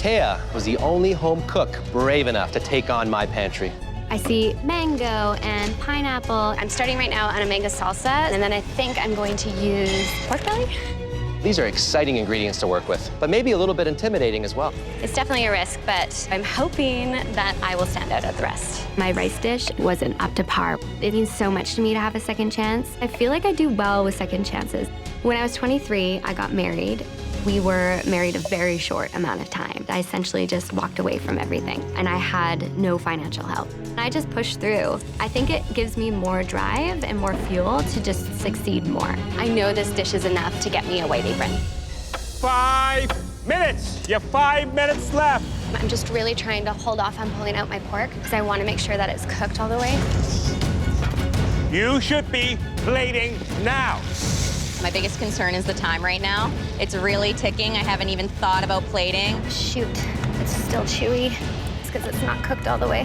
Taya was the only home cook brave enough to take on my pantry. I see mango and pineapple. I'm starting right now on a mango salsa, and then I think I'm going to use pork belly. These are exciting ingredients to work with, but maybe a little bit intimidating as well. It's definitely a risk, but I'm hoping that I will stand out at the rest. My rice dish wasn't up to par. It means so much to me to have a second chance. I feel like I do well with second chances. When I was 23, I got married. We were married a very short amount of time. I essentially just walked away from everything, and I had no financial help. I just pushed through. I think it gives me more drive and more fuel to just succeed more. I know this dish is enough to get me a white apron. 5 minutes. You have 5 minutes left. I'm just really trying to hold off on pulling out my pork because I want to make sure that it's cooked all the way. You should be plating now. My biggest concern is the time right now. It's really ticking. I haven't even thought about plating. Shoot, it's still chewy. It's because it's not cooked all the way.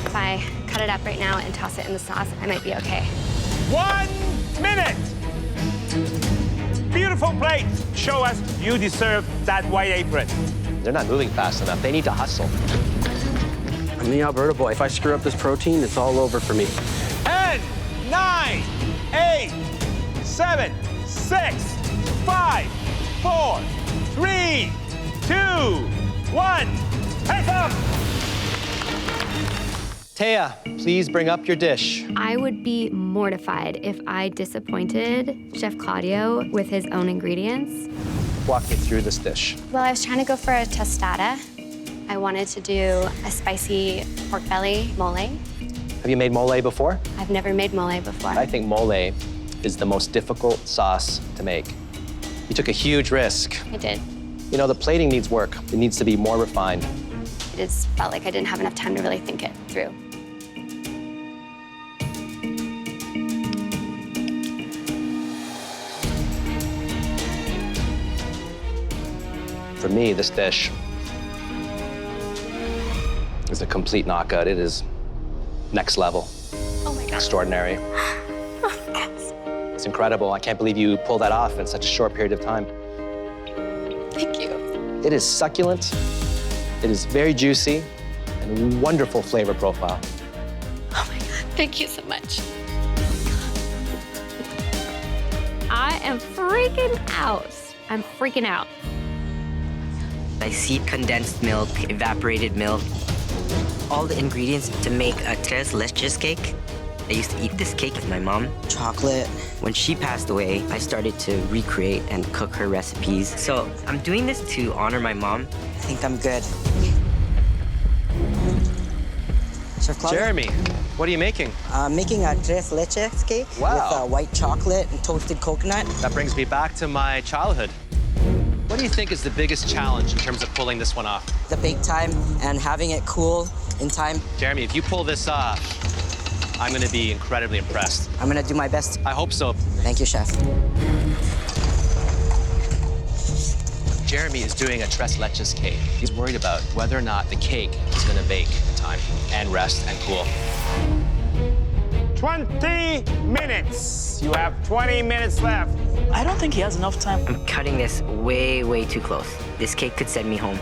If I cut it up right now and toss it in the sauce, I might be okay. 1 minute. Beautiful plate. Show us you deserve that white apron. They're not moving fast enough. They need to hustle. I'm the Alberta boy. If I screw up this protein, it's all over for me. 10, 9, 8, 7, 6, 5, 4, 3, 2, 1. Hands up! Taya, please bring up your dish. I would be mortified if I disappointed Chef Claudio with his own ingredients. Walk me through this dish. Well, I was trying to go for a tostada. I wanted to do a spicy pork belly mole. Have you made mole before? I've never made mole before. I think mole is the most difficult sauce to make. You took a huge risk. I did. You know, the plating needs work. It needs to be more refined. It just felt like I didn't have enough time to really think it through. For me, this dish is a complete knockout. It is next level. Oh my God. Extraordinary. It's incredible. I can't believe you pulled that off in such a short period of time. Thank you. It is succulent. It is very juicy and a wonderful flavor profile. Oh my God, thank you so much. I am freaking out. I'm freaking out. I see condensed milk, evaporated milk, all the ingredients to make a tres leches cake. I used to eat this cake with my mom. Chocolate. When she passed away, I started to recreate and cook her recipes. So I'm doing this to honor my mom. I think I'm good. Chef Claudio? Jeremy, what are you making? Making a tres leches cake Wow. with white chocolate and toasted coconut. That brings me back to my childhood. What do you think is the biggest challenge in terms of pulling this one off? The bake time and having it cool in time. Jeremy, if you pull this off, I'm going to be incredibly impressed. I'm gonna do my best. I hope so. Thank you, Chef. Jeremy is doing a tres leches cake. He's worried about whether or not the cake is going to bake in time and rest and cool. 20 minutes. You have 20 minutes left. I don't think he has enough time. I'm cutting this way, way too close. This cake could send me home.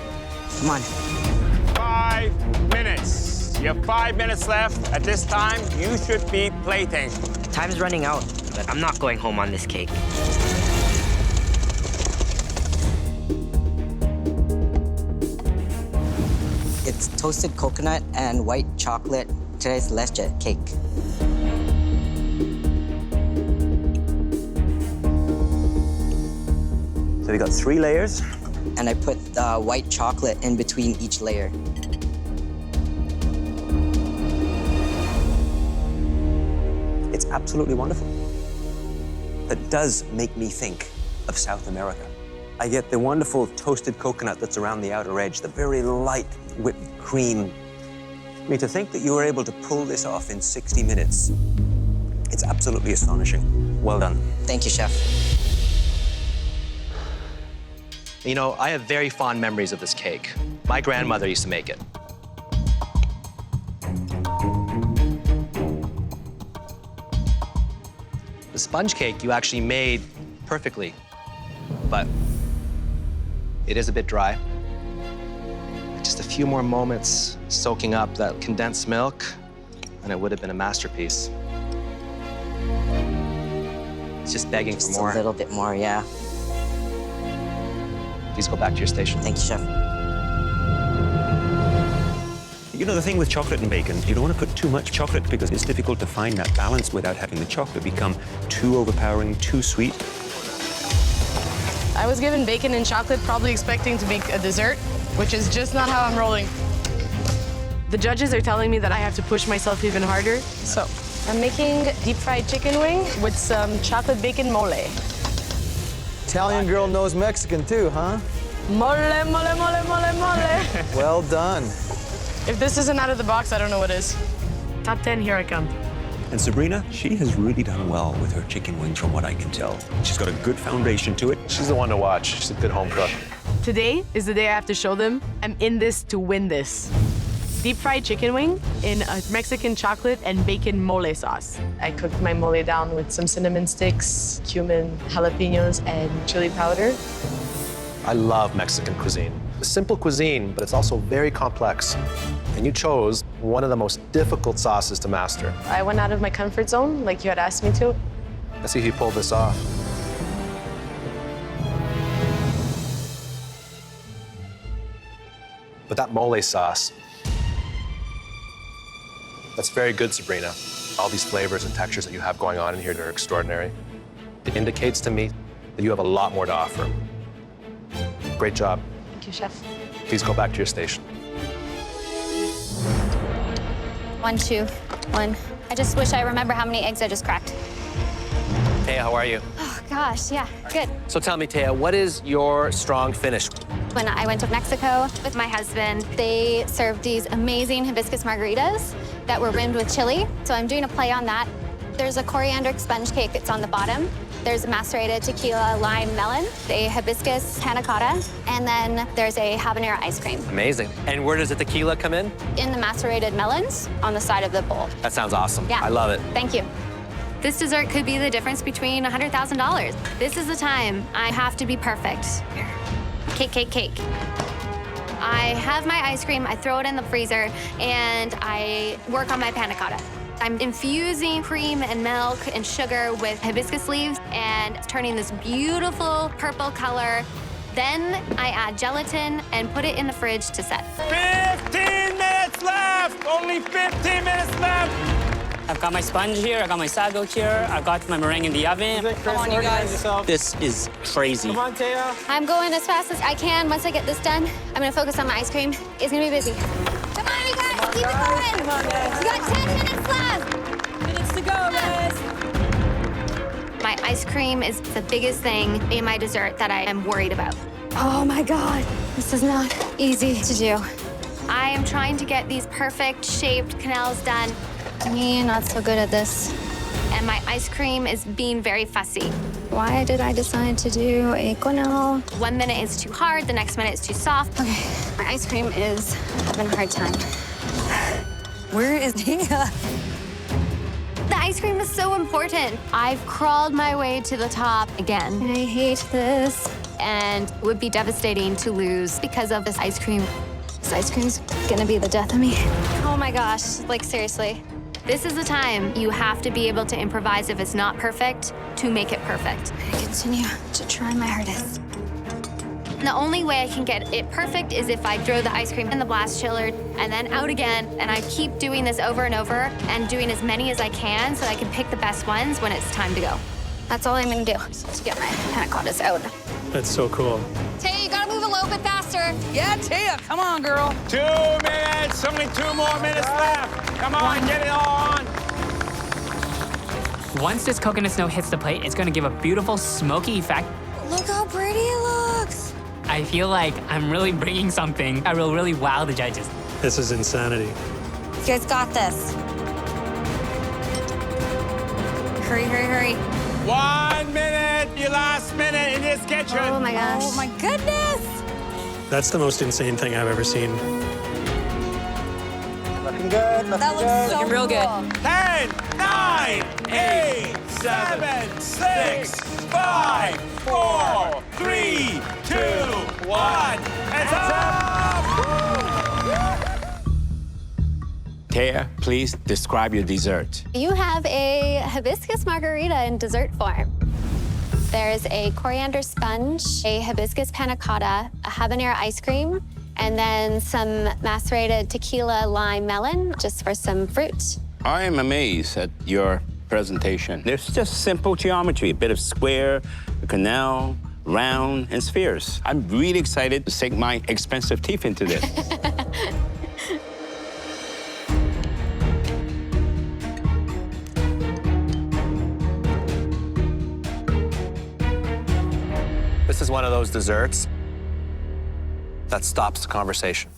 Come on. 5 minutes. You have 5 minutes left. At this time, you should be plating. Time's running out, but I'm not going home on this cake. It's toasted coconut and white chocolate tres leches cake. So we got 3 layers. And I put white chocolate in between each layer. It's absolutely wonderful. That does make me think of South America. I get the wonderful toasted coconut that's around the outer edge, the very light whipped cream. I mean, to think that you were able to pull this off in 60 minutes, it's absolutely astonishing. Well done. Thank you, Chef. You know, I have very fond memories of this cake. My grandmother used to make it. The sponge cake you actually made perfectly, but it is a bit dry. Just a few more moments soaking up that condensed milk, and it would have been a masterpiece. It's just begging Just for more. a little bit more, yeah. Please go back to your station. Thank you, chef. You know, the thing with chocolate and bacon, you don't want to put too much chocolate because it's difficult to find that balance without having the chocolate become too overpowering, too sweet. I was given bacon and chocolate, probably expecting to make a dessert, which is just not how I'm rolling. The judges are telling me that I have to push myself even harder. So I'm making deep fried chicken wing with some chocolate bacon mole. Italian girl knows Mexican too, huh? Mole, mole, mole, mole, mole. Well done. If this isn't out of the box, I don't know what is. Top 10, here I come. And Sabrina, she has really done well with her chicken wings from what I can tell. She's got a good foundation to it. She's the one to watch. She's a good home cook. Today is the day I have to show them I'm in this to win this. Deep fried chicken wing in a Mexican chocolate and bacon mole sauce. I cooked my mole down with some cinnamon sticks, cumin, jalapenos, and chili powder. I love Mexican cuisine. It's simple cuisine, but it's also very complex. And you chose one of the most difficult sauces to master. I went out of my comfort zone, like you had asked me to. Let's see if you pulled this off. But that mole sauce, that's very good, Sabrina. All these flavors and textures that you have going on in here, they're extraordinary. It indicates to me that you have a lot more to offer. Great job. Thank you, chef. Please go back to your station. 1, 2, 1. I just wish I remember how many eggs I just cracked. Taya, how are you? Oh, gosh, yeah, good. So tell me, Taya, what is your strong finish? When I went to Mexico with my husband, they served these amazing hibiscus margaritas that were rimmed with chili. So I'm doing a play on that. There's a coriander sponge cake that's on the bottom. There's a macerated tequila lime melon, a hibiscus panna cotta, and then there's a habanero ice cream. Amazing. And where does the tequila come in? In the macerated melons on the side of the bowl. That sounds awesome. Yeah. I love it. Thank you. This dessert could be the difference between $100,000. This is the time I have to be perfect. Here. Cake, cake, cake. I have my ice cream, I throw it in the freezer, and I work on my panna cotta. I'm infusing cream and milk and sugar with hibiscus leaves and turning this beautiful purple color. Then I add gelatin and put it in the fridge to set. 15 minutes left! Only 15 minutes left! I've got my sponge here, I got my sago here, I've got my meringue in the oven. Come on, you guys. This is crazy. Come on, Taya. I'm going as fast as I can. Once I get this done, I'm gonna focus on my ice cream. It's gonna be busy. Come on, you guys, keep it going. Come on, guys. You got 10 minutes left. Minutes to go, guys. My ice cream is the biggest thing in my dessert that I am worried about. Oh my God, this is not easy to do. I am trying to get these perfect shaped canals done. Me, not so good at this. And my ice cream is being very fussy. Why did I decide to do a canal? 1 minute is too hard, the next minute is too soft. Okay, my ice cream is having a hard time. Where is Nia? The ice cream is so important. I've crawled my way to the top again. I hate this. And it would be devastating to lose because of this ice cream. This ice cream's gonna be the death of me. Oh my gosh, like seriously. This is the time you have to be able to improvise if it's not perfect to make it perfect. I continue to try my hardest. The only way I can get it perfect is if I throw the ice cream in the blast chiller and then out again, and I keep doing this over and over and doing as many as I can so I can pick the best ones when it's time to go. That's all I'm gonna do, to get my panna cottas out. That's so cool. Tay, you gotta move a little bit faster. Yeah, Tia, come on, girl. 2 minutes, only 2 more minutes left. Come on, get it on. Once this coconut snow hits the plate, it's gonna give a beautiful smoky effect. Look how pretty it looks. I feel like I'm really bringing something. I will really wow the judges. This is insanity. You guys got this. Hurry, hurry, hurry. 1 minute, your last minute in this kitchen. Oh my gosh. Oh my goodness. That's the most insane thing I've ever seen. Looking good, That looks so Looking real good. cool. 10, 9, 8, 7, 6, 5, 4, 3, 2, 1. It's up! Taya, please describe your dessert. You have a hibiscus margarita in dessert form. There's a coriander sponge, a hibiscus panna cotta, a habanero ice cream, and then some macerated tequila lime melon, just for some fruit. I am amazed at your presentation. There's just simple geometry, a bit of square, a canal, round, and spheres. I'm really excited to sink my expensive teeth into this. This is one of those desserts that stops the conversation.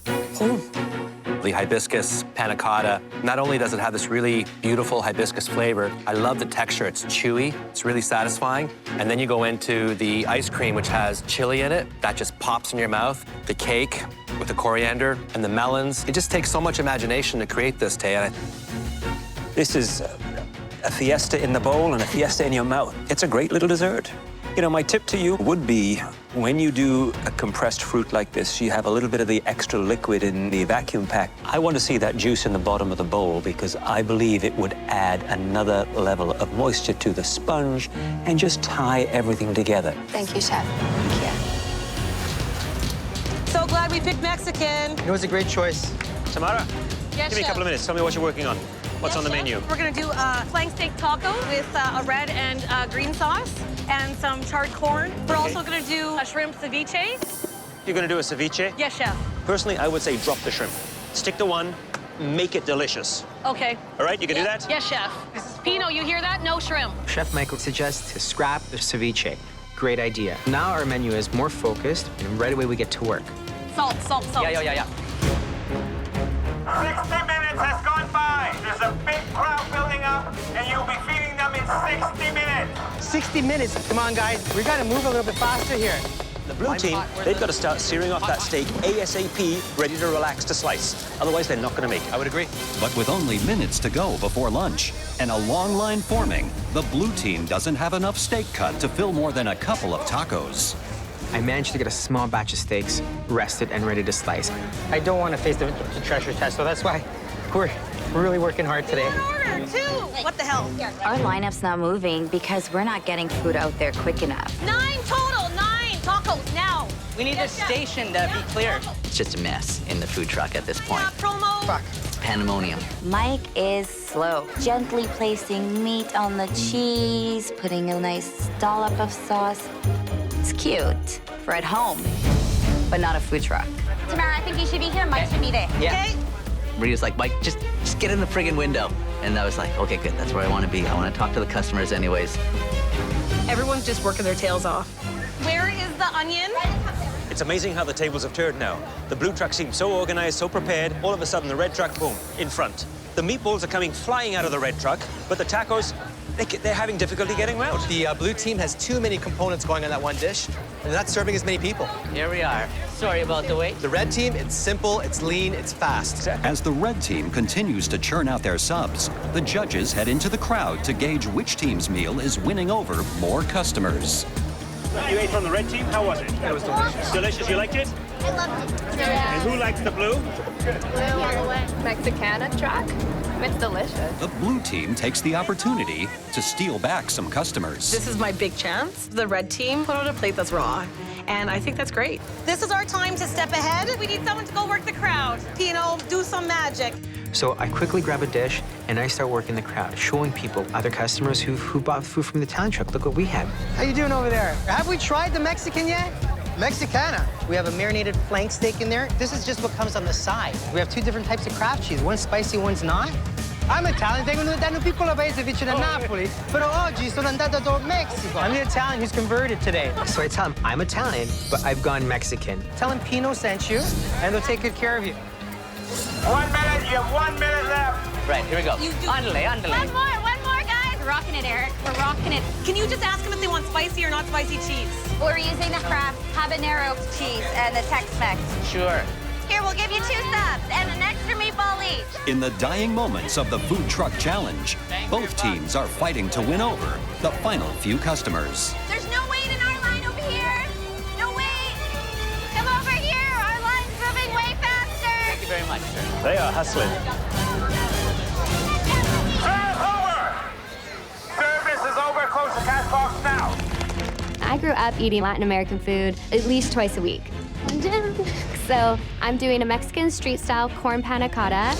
The hibiscus panna cotta, not only does it have this really beautiful hibiscus flavor, I love the texture. It's chewy, it's really satisfying. And then you go into the ice cream, which has chili in it. That just pops in your mouth. The cake with the coriander and the melons. It just takes so much imagination to create this, Taya. This is a fiesta in the bowl and a fiesta in your mouth. It's a great little dessert. You know, my tip to you would be, when you do a compressed fruit like this, you have a little bit of the extra liquid in the vacuum pack. I want to see that juice in the bottom of the bowl because I believe it would add another level of moisture to the sponge and just tie everything together. Thank you, Chef. Thank you. So glad we picked Mexican. It was a great choice. Samara, Yes, give me a couple of minutes. Tell me what you're working on. What's on the menu? We're gonna do a flank steak taco with a red and green sauce and some charred corn. We're also gonna do a shrimp ceviche. You're going to do a ceviche? Yes, chef. Personally, I would say drop the shrimp. Stick to one, make it delicious. Okay. All right, you can do that? Yes, chef. Pino, you hear that? No shrimp. Chef Michael suggests to scrap the ceviche. Great idea. Now our menu is more focused, and right away we get to work. Salt, salt, salt. Yeah. 60 minutes has gone by. There's a big crowd building up, and you'll be feeding them in 60 minutes. 60 minutes. Come on, guys. We got to move a little bit faster here. The blue team, they've got to start searing off that steak ASAP, ready to relax to slice. Otherwise, they're not going to make it. I would agree. But with only minutes to go before lunch and a long line forming, the blue team doesn't have enough steak cut to fill more than a couple of tacos. I managed to get a small batch of steaks, rested and ready to slice. I don't want to face the treasure chest, so that's why we're really working hard today. Order, two. What the hell? Our lineup's not moving because we're not getting food out there quick enough. 9 total, 9 tacos now. We need this station to be clear. It's just a mess in the food truck at this point. Promo. Fuck. Pandemonium. Mike is slow, gently placing meat on the cheese, putting a nice dollop of sauce. It's cute for at home, but not a food truck. Tamara, I think you should be here. Mike should be there. Yeah. Okay? Maria's like, Mike, just get in the friggin' window. And I was like, okay, good, that's where I want to be. I want to talk to the customers anyways. Everyone's just working their tails off. Where is the onion? It's amazing how the tables have turned now. The blue truck seems so organized, so prepared. All of a sudden, the red truck, boom, in front. The meatballs are coming flying out of the red truck, but the tacos, they're having difficulty getting them out. The blue team has too many components going on that one dish, and they're not serving as many people. Here we are. Sorry about the wait. The red team, it's simple, it's lean, it's fast. As the red team continues to churn out their subs, the judges head into the crowd to gauge which team's meal is winning over more customers. You ate from the red team. How was it? It was delicious. Delicious. You liked it? I loved it. And who likes the blue? Mexicana truck. It's delicious. The blue team takes the opportunity to steal back some customers. This is my big chance. The red team put on a plate that's raw, and I think that's great. This is our time to step ahead. We need someone to go work the crowd. Pino, do some magic. So I quickly grab a dish and I start working the crowd, showing people, other customers who bought food from the town truck. Look what we have. How you doing over there? Have we tried the Mexican yet? Mexicana. We have a marinated flank steak in there. This is just what comes on the side. We have 2 different types of craft cheese. One's spicy, one's not. I'm Italian. Vengo da un piccolo paese vicino a Napoli, però oggi sono andato a Mexico. I'm the Italian who's converted today. So I tell him, I'm Italian, but I've gone Mexican. Tell him Pino sent you, and they'll take good care of you. 1 minute. You have 1 minute left. Right, here we go. Andale. One more, guys. We're rocking it, Eric. We're rocking it. Can you just ask them if they want spicy or not spicy cheese? We're using the Kraft habanero cheese and the Tex-Mex. Sure. Here, we'll give you 2 subs and an extra meatball each. In the dying moments of the food truck challenge, both teams are fighting to win over the final few customers. There's no wait in our line over here. No wait. Come over here. Our line's moving way faster. Thank you very much, sir. They are hustling. I grew up eating Latin American food at least twice a week. So I'm doing a Mexican street-style corn panna cotta.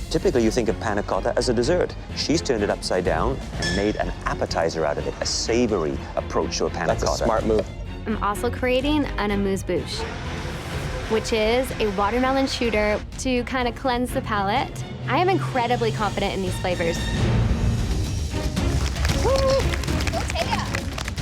Typically, you think of panna cotta as a dessert. She's turned it upside down and made an appetizer out of it, a savory approach to a panna cotta. That's a smart move. I'm also creating an amuse-bouche, which is a watermelon shooter to kind of cleanse the palate. I am incredibly confident in these flavors.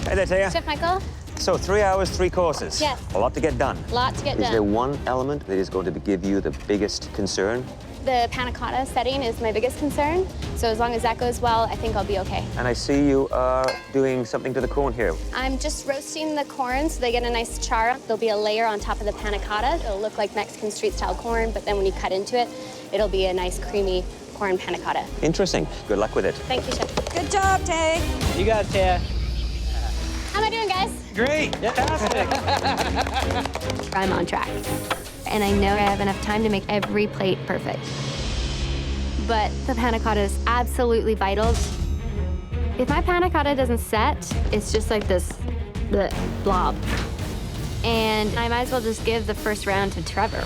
Hey there, Taya. Chef Michael? So 3 hours, 3 courses. Yes. A lot to get done. Lot to get Is done. there one element that is going to give you the biggest concern? The panna cotta setting is my biggest concern. So as long as that goes well, I think I'll be okay. And I see you are doing something to the corn here. I'm just roasting the corn so they get a nice char. There'll be a layer on top of the panna cotta. It'll look like Mexican street-style corn, but then when you cut into it, it'll be a nice creamy corn panna cotta. Interesting. Good luck with it. Thank you, Chef. Good job, Tay. You got it, Taya. How am I doing, guys? Great. Fantastic. I'm on track. And I know I have enough time to make every plate perfect. But the panna cotta is absolutely vital. If my panna cotta doesn't set, it's just like this blob. And I might as well just give the first round to Trevor.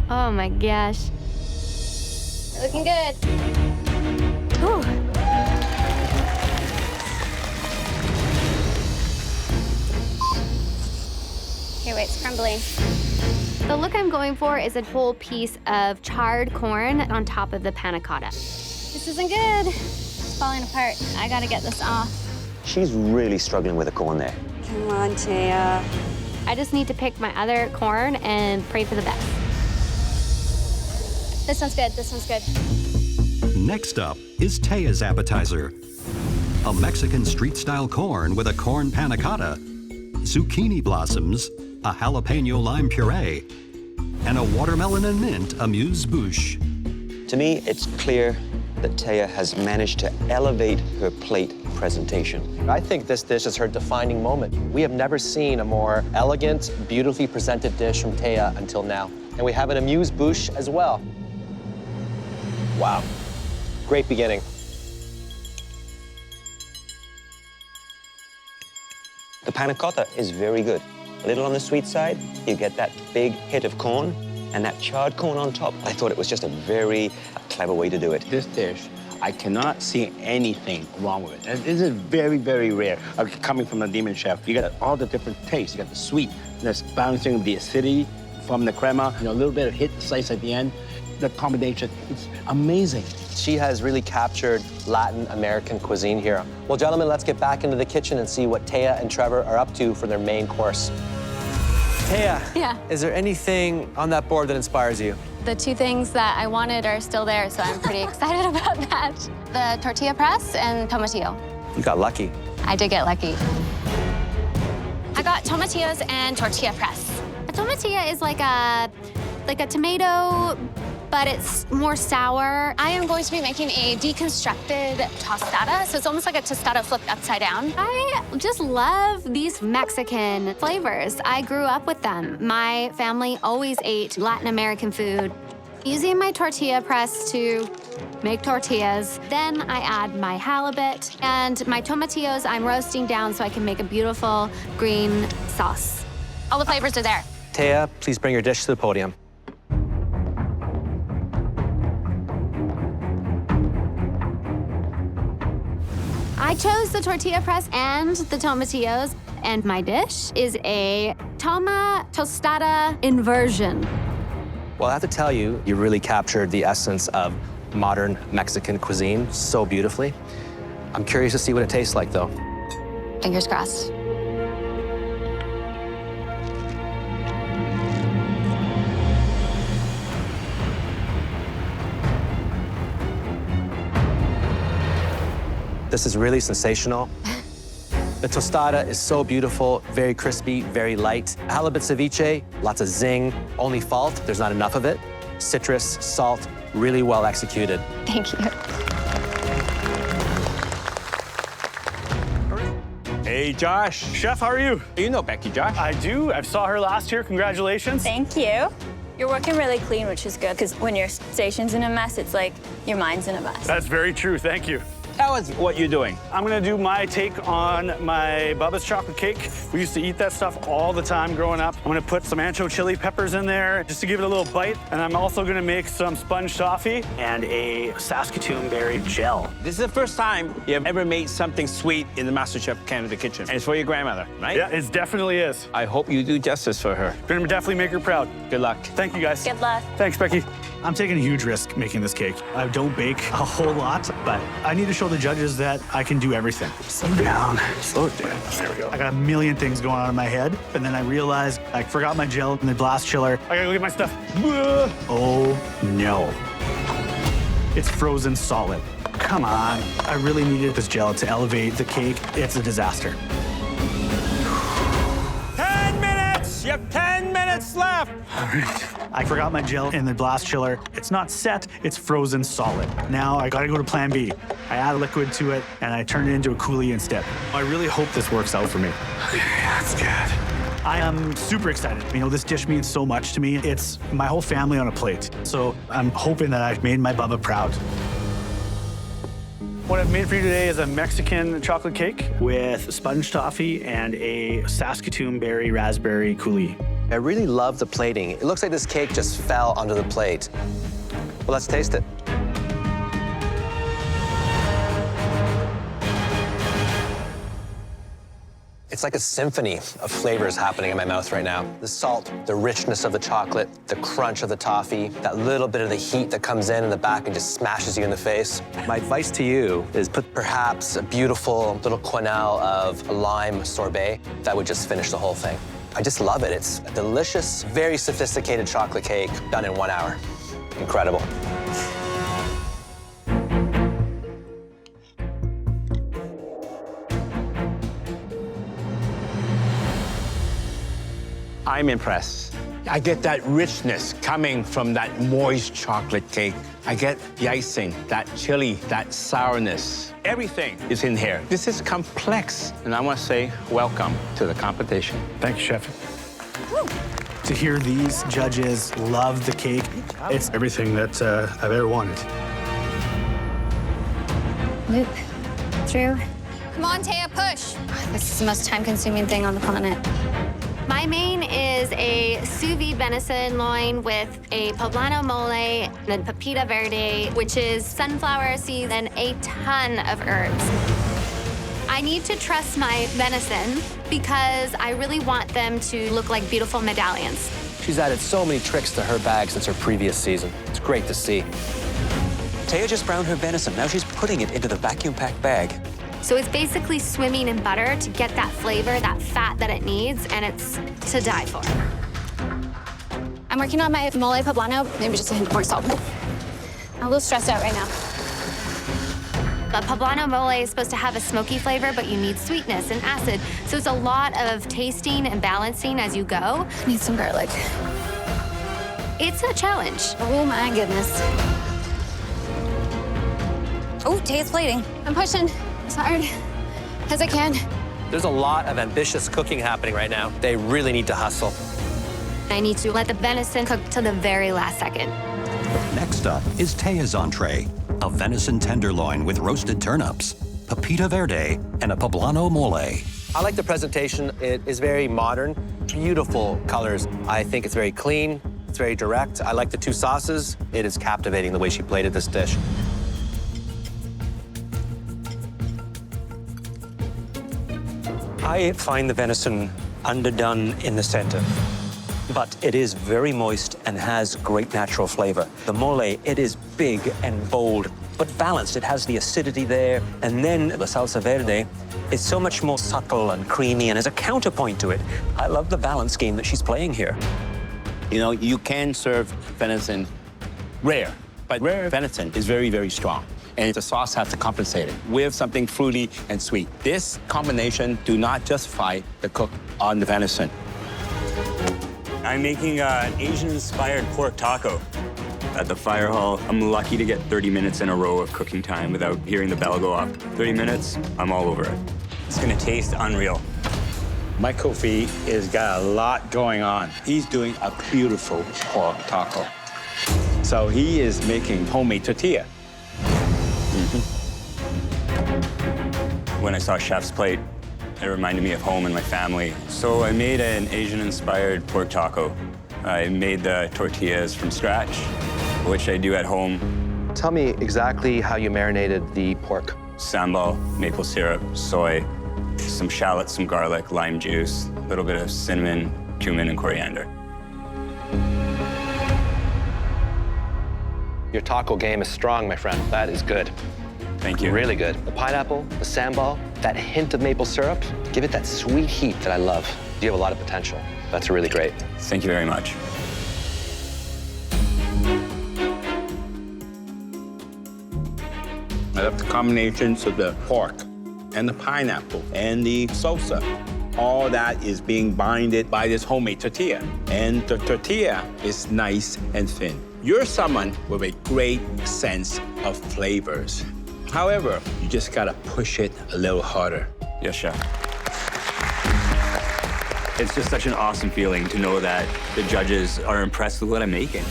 Oh my gosh. Looking good. Whew. Here, wait, it's crumbling. The look I'm going for is a whole piece of charred corn on top of the panna cotta. This isn't good. It's falling apart. I gotta get this off. She's really struggling with the corn there. Come on, Taya. I just need to pick my other corn and pray for the best. This one's good, this one's good. Next up is Taya's appetizer. A Mexican street-style corn with a corn panna cotta, zucchini blossoms, a jalapeno lime puree, and a watermelon and mint amuse-bouche. To me, it's clear that Taya has managed to elevate her plate presentation. I think this dish is her defining moment. We have never seen a more elegant, beautifully presented dish from Taya until now. And we have an amuse-bouche as well. Wow. Great beginning. The panna cotta is very good. A little on the sweet side, you get that big hit of corn and that charred corn on top. I thought it was just a very clever way to do it. This dish, I cannot see anything wrong with it. And this is very, very rare. Coming from a demon chef, you got all the different tastes. You got the sweet, that's balancing with the acidity from the crema, a little bit of hit slice at the end. The combination, it's amazing. She has really captured Latin American cuisine here. Well, gentlemen, let's get back into the kitchen and see what Taya and Trevor are up to for their main course. Taya, Yeah. Is there anything on that board that inspires you? The 2 things that I wanted are still there, so I'm pretty excited about that. The tortilla press and tomatillo. You got lucky. I did get lucky. I got tomatillos and tortilla press. A tomatilla is like a tomato, but it's more sour. I am going to be making a deconstructed tostada, so it's almost like a tostada flipped upside down. I just love these Mexican flavors. I grew up with them. My family always ate Latin American food. Using my tortilla press to make tortillas, then I add my halibut and my tomatillos I'm roasting down so I can make a beautiful green sauce. All the flavors are there. Taya, please bring your dish to the podium. I chose the tortilla press and the tomatillos, and my dish is a tostada inversion. Well, I have to tell you, you really captured the essence of modern Mexican cuisine so beautifully. I'm curious to see what it tastes like, though. Fingers crossed. This is really sensational. The tostada is so beautiful, very crispy, very light. Halibut ceviche, lots of zing. Only fault, there's not enough of it. Citrus, salt, really well executed. Thank you. Hey, Josh. Chef, how are you? You know Becky, Josh. I do. I saw her last year. Congratulations. Thank you. You're working really clean, which is good, because when your station's in a mess, it's like your mind's in a mess. That's very true. Thank you. Tell us what you're doing. I'm gonna do my take on my Bubba's chocolate cake. We used to eat that stuff all the time growing up. I'm gonna put some ancho chili peppers in there just to give it a little bite. And I'm also gonna make some sponge toffee and a Saskatoon berry gel. This is the first time you have ever made something sweet in the MasterChef Canada kitchen. And it's for your grandmother, right? Yeah, it definitely is. I hope you do justice for her. Gonna definitely make her proud. Good luck. Thank you, guys. Good luck. Thanks, Becky. I'm taking a huge risk making this cake. I don't bake a whole lot, but I need to show the judges that I can do everything. Slow down. Slow down. There we go. I got a million things going on in my head, and then I realized I forgot my gel in the blast chiller. I gotta go get my stuff. Oh, no. It's frozen solid. Come on. I really needed this gel to elevate the cake. It's a disaster. 10 minutes! You have 10 minutes left! All right. I forgot my gel in the blast chiller. It's not set, it's frozen solid. Now I gotta go to plan B. I add liquid to it, and I turn it into a coulis instead. I really hope this works out for me. Okay, that's good. I am super excited. You know, this dish means so much to me. It's my whole family on a plate. So I'm hoping that I've made my Bubba proud. What I've made for you today is a Mexican chocolate cake with sponge toffee and a Saskatoon berry raspberry coulis. I really love the plating. It looks like this cake just fell onto the plate. Well, let's taste it. It's like a symphony of flavors happening in my mouth right now. The salt, the richness of the chocolate, the crunch of the toffee, that little bit of the heat that comes in the back and just smashes you in the face. My advice to you is put perhaps a beautiful little quenelle of a lime sorbet. That would just finish the whole thing. I just love it. It's a delicious, very sophisticated chocolate cake done in 1 hour. Incredible. I'm impressed. I get that richness coming from that moist chocolate cake. I get the icing, that chili, that sourness. Everything is in here. This is complex. And I want to say welcome to the competition. Thank you, Chef. Woo. To hear these judges love the cake, it's everything that I've ever wanted. Loop. Through. Come on, Taya, push. This is the most time-consuming thing on the planet. My main is a sous vide venison loin with a poblano mole and a pepita verde, which is sunflower seeds and a ton of herbs. I need to trust my venison because I really want them to look like beautiful medallions. She's added so many tricks to her bag since her previous season. It's great to see. Taya just browned her venison. Now she's putting it into the vacuum-packed bag. So it's basically swimming in butter to get that flavor, that fat that it needs, and it's to die for. I'm working on my mole poblano, maybe just a hint more salt. I'm a little stressed out right now. The poblano mole is supposed to have a smoky flavor, but you need sweetness and acid. So it's a lot of tasting and balancing as you go. I need some garlic. It's a challenge. Oh my goodness. Oh, Taya's plating. I'm pushing as hard as I can. There's a lot of ambitious cooking happening right now. They really need to hustle. I need to let the venison cook to the very last second. Next up is Taya's entree, a venison tenderloin with roasted turnips, pepita verde, and a poblano mole. I like the presentation. It is very modern, beautiful colors. I think it's very clean, it's very direct. I like the two sauces. It is captivating the way she plated this dish. I find the venison underdone in the center, but it is very moist and has great natural flavor. The mole, it is big and bold, but balanced. It has the acidity there. And then the salsa verde is so much more subtle and creamy, and as a counterpoint to it, I love the balance game that she's playing here. You know, you can serve venison rare, but rare venison is very, very strong. And the sauce has to compensate it with something fruity and sweet. This combination do not justify the cook on the venison. I'm making an Asian-inspired pork taco at the fire hall. I'm lucky to get 30 minutes in a row of cooking time without hearing the bell go off. 30 minutes, I'm all over it. It's gonna taste unreal. My Kofi has got a lot going on. He's doing a beautiful pork taco. So he is making homemade tortilla. When I saw Chef's plate, it reminded me of home and my family. So I made an Asian-inspired pork taco. I made the tortillas from scratch, which I do at home. Tell me exactly how you marinated the pork. Sambal, maple syrup, soy, some shallots, some garlic, lime juice, a little bit of cinnamon, cumin, and coriander. Your taco game is strong, my friend. That is good. Thank you. Really good. The pineapple, the sambal, that hint of maple syrup, give it that sweet heat that I love. You have a lot of potential. That's really great. Thank you very much. I love the combinations of the pork and the pineapple and the salsa. All that is being binded by this homemade tortilla. And the tortilla is nice and thin. You're someone with a great sense of flavors. However, you just gotta push it a little harder. Yes, Chef. It's just such an awesome feeling to know that the judges are impressed with what I'm making.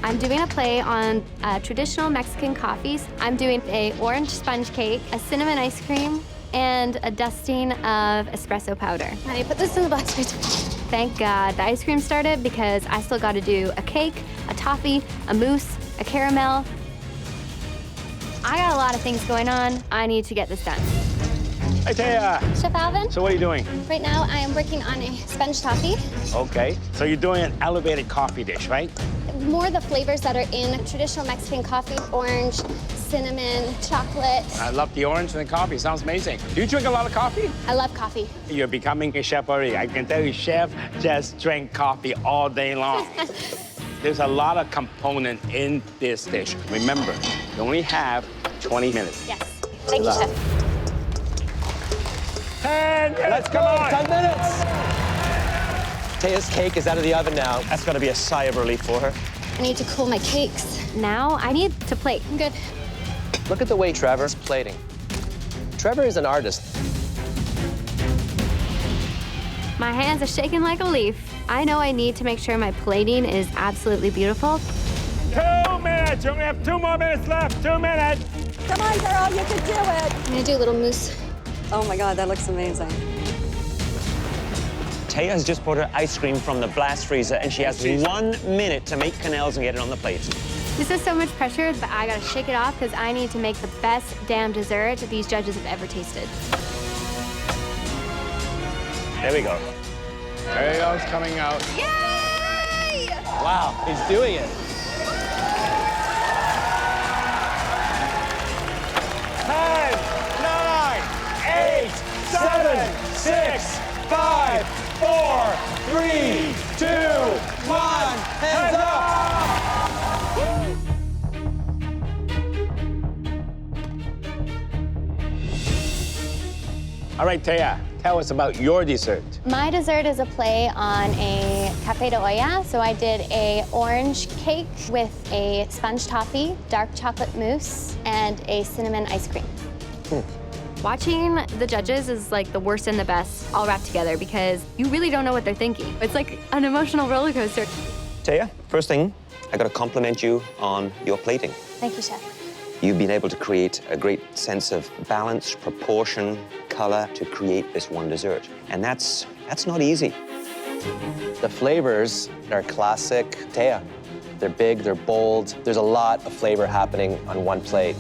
I'm doing a play on traditional Mexican coffees. I'm doing a orange sponge cake, a cinnamon ice cream, and a dusting of espresso powder. Honey, put this in the box. Thank God the ice cream started because I still got to do a cake, a toffee, a mousse, a caramel. I got a lot of things going on. I need to get this done. Hey, Taya. Chef Alvin? So what are you doing? Right now, I am working on a sponge toffee. Okay. So you're doing an elevated coffee dish, right? More the flavors that are in traditional Mexican coffee: orange, cinnamon, chocolate. I love the orange and the coffee. Sounds amazing. Do you drink a lot of coffee? I love coffee. You're becoming a chef already. I can tell you, chef just drank coffee all day long. There's a lot of component in this dish. Remember, you only have 20 minutes. Yes. Thank you, Chef. 10 minutes. Let's go. 10 minutes. Taya's cake is out of the oven now. That's got to be a sigh of relief for her. I need to cool my cakes. Now I need to plate. I'm good. Look at the way Trevor's plating. Trevor is an artist. My hands are shaking like a leaf. I know I need to make sure my plating is absolutely beautiful. 2 minutes. You only have 2 more minutes left. 2 minutes. Come on, girl, you can do it. I'm gonna do a little mousse. Oh my God, that looks amazing. Taya has just brought her ice cream from the blast freezer, and she has 1 minute to make canals and get it on the plate. This is so much pressure, but I gotta shake it off because I need to make the best damn dessert these judges have ever tasted. There we go. There he goes, coming out. Yay! Wow, he's doing it. 10, 9, 8, 7, 6, 5, 4, 3, 2, 1. Hands up! All right, Taya, tell us about your dessert. My dessert is a play on a café de olla. So I did a orange cake with a sponge toffee, dark chocolate mousse, and a cinnamon ice cream. Watching the judges is like the worst and the best all wrapped together because you really don't know what they're thinking. It's like an emotional roller coaster. Taya, first thing, I gotta compliment you on your plating. Thank you, Chef. You've been able to create a great sense of balance, proportion, color to create this one dessert. And that's not easy. The flavors are classic Taya. They're big, they're bold. There's a lot of flavor happening on one plate.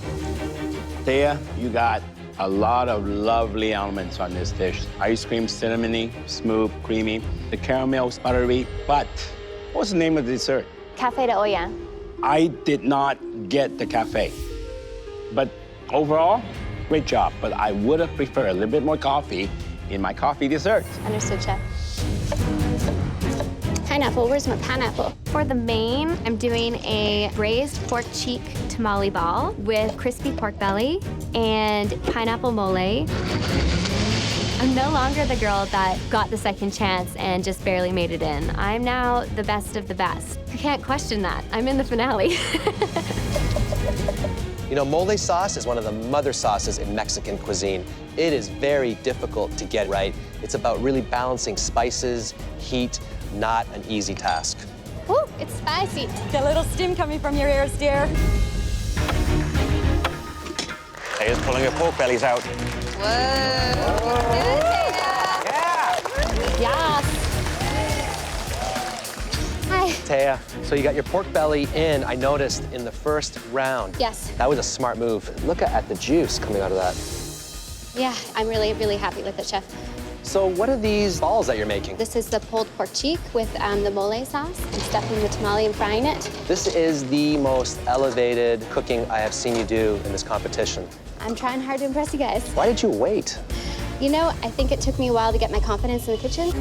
Taya, you got a lot of lovely elements on this dish. Ice cream, cinnamony, smooth, creamy. The caramel's buttery. But what's the name of the dessert? Café de olla. I did not get the cafe. But overall, great job. But I would have preferred a little bit more coffee in my coffee dessert. Understood, Chef. Pineapple, where's my pineapple? For the main, I'm doing a braised pork cheek tamale ball with crispy pork belly and pineapple mole. I'm no longer the girl that got the second chance and just barely made it in. I'm now the best of the best. You can't question that. I'm in the finale. You know, mole sauce is one of the mother sauces in Mexican cuisine. It is very difficult to get right. It's about really balancing spices, heat, not an easy task. Ooh, it's spicy. Get a little steam coming from your ears, dear. Taya's pulling her pork bellies out. Yes. Hi. Taya, so you got your pork belly in, I noticed, in the first round. Yes. That was a smart move. Look at the juice coming out of that. Yeah, I'm really, really happy with it, Chef. So what are these balls that you're making? This is the pulled pork cheek with the mole sauce. I'm stuffing the tamale and frying it. This is the most elevated cooking I have seen you do in this competition. I'm trying hard to impress you guys. Why did you wait? You know, I think it took me a while to get my confidence in the kitchen.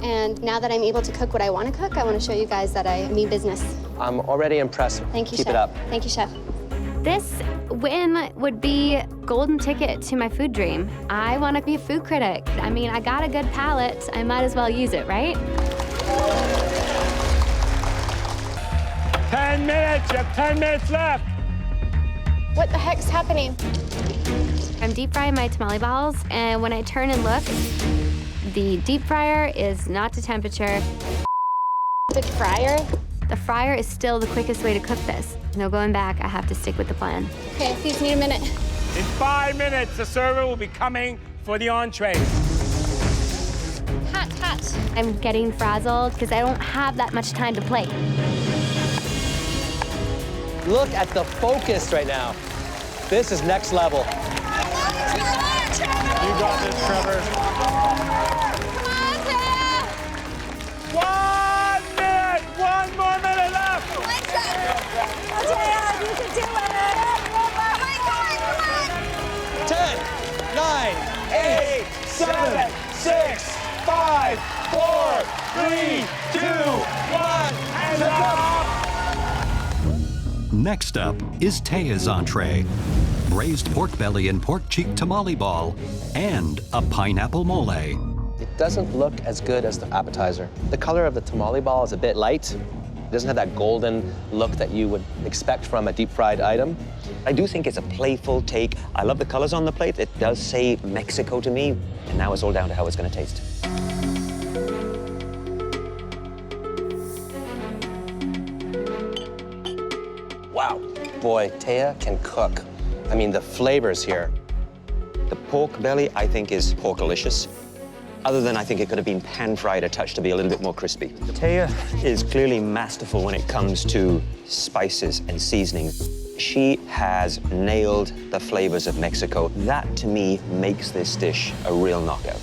And now that I'm able to cook what I want to cook, I want to show you guys that I mean business. I'm already impressed. Thank you, Keep Chef. it up. Thank you, Chef. This win would be golden ticket to my food dream. I want to be a food critic. I mean, I got a good palate. I might as well use it, right? 10 minutes, you have 10 minutes left. What the heck's happening? I'm deep frying my tamale balls, and when I turn and look, the deep fryer is not to temperature. The fryer? The fryer is still the quickest way to cook this. No going back, I have to stick with the plan. Okay, please need a minute. In 5 minutes, the server will be coming for the entree. Hot, hot. I'm getting frazzled because I don't have that much time to play. Look at the focus right now. This is next level. You got this, Trevor. Come on, Taya! 1 minute! 1 more minute left! Taya, you can do it! 10, 9, 8, 7, 6, 5, 4, 3, 2, 1, and up! Next up is Taya's entree. Braised pork belly and pork cheek tamale ball, and a pineapple mole. It doesn't look as good as the appetizer. The color of the tamale ball is a bit light. It doesn't have that golden look that you would expect from a deep-fried item. I do think it's a playful take. I love the colors on the plate. It does say Mexico to me, and now it's all down to how it's going to taste. Wow. Boy, Taya can cook. I mean, the flavors here. The pork belly, I think, is porkalicious. Other than I think it could have been pan-fried a touch to be a little bit more crispy. Taya is clearly masterful when it comes to spices and seasonings. She has nailed the flavors of Mexico. That, to me, makes this dish a real knockout.